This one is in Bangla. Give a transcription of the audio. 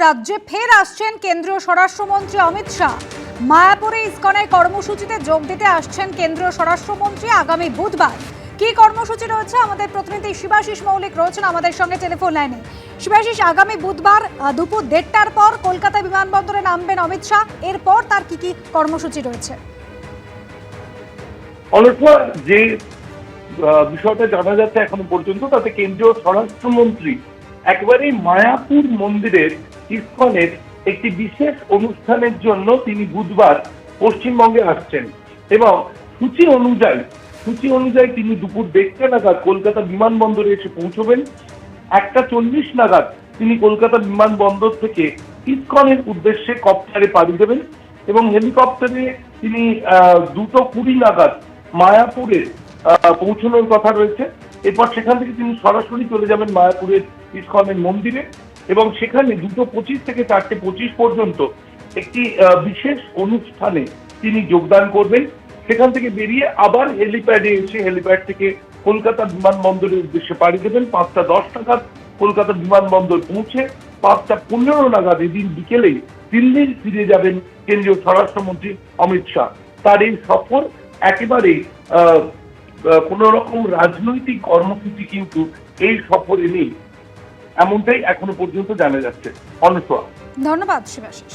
রাজ্যে ফের আসছেন কেন্দ্রীয় স্বরাষ্ট্রমন্ত্রী অমিত শাহ। মায়াপুরে ইসকনের কর্মসূচিতে যোগ দিতে আসছেন কেন্দ্রীয় স্বরাষ্ট্রমন্ত্রী আগামী বুধবার। কি কর্মসূচি রয়েছে, আমাদের প্রতিনিধি শিবাশিস মৌলিক রয়েছেন আমাদের সঙ্গে টেলিফোন লাইনে। শিবাশিস, আগামী বুধবার দুপুর 1:30টার পর কলকাতা বিমানবন্দরে নামবেন অমিত শাহ। এরপর তার কি কর্মসূচি রয়েছে? অনেকটা যে বিষয়টা জানা যাচ্ছে এখনো পর্যন্ত, তাতে কেন্দ্রীয় স্বরাষ্ট্রমন্ত্রী একেবারেই মায়াপুর মন্দিরের ইসকনের একটি বিশেষ অনুষ্ঠানের জন্য তিনি বুধবার পশ্চিমবঙ্গে আসছেন এবং সূচি অনুযায়ী তিনি দুপুর 1:30 নাগাদ কলকাতা বিমানবন্দরে এসে পৌঁছবেন। 1:40 নাগাদ তিনি কলকাতা বিমানবন্দর থেকে ইসকনের উদ্দেশ্যে কপ্টারে পাড়ি দেবেন এবং হেলিকপ্টারে তিনি 2:20 নাগাদ মায়াপুরে পৌঁছানোর কথা রয়েছে। এরপর সেখান থেকে তিনি সরাসরি চলে যাবেন মায়াপুরের ইসকনের মন্দিরে এবং সেখানে 2:25 থেকে 4:25 পর্যন্ত একটি বিশেষ অনুষ্ঠানে তিনি যোগদান করবেন। সেখান থেকে বেরিয়ে আবার হেলিপ্যাডে এসে হেলিপ্যাড থেকে কলকাতা বিমানবন্দরের উদ্দেশ্যে পাড়ি দেবেন। 5:10 নাগাদ কলকাতা বিমানবন্দর পৌঁছে 5:15 নাগাদ এদিন বিকেলেই দিল্লি ফিরে যাবেন কেন্দ্রীয় স্বরাষ্ট্রমন্ত্রী অমিত শাহ। তার এই সফর একেবারেই কোন রকম রাজনৈতিক কর্মসূচি কিন্তু এই সফরে নেই, এমনটাই এখনো পর্যন্ত জানা যাচ্ছে। অনুসয়া, ধন্যবাদ শিবাশিস।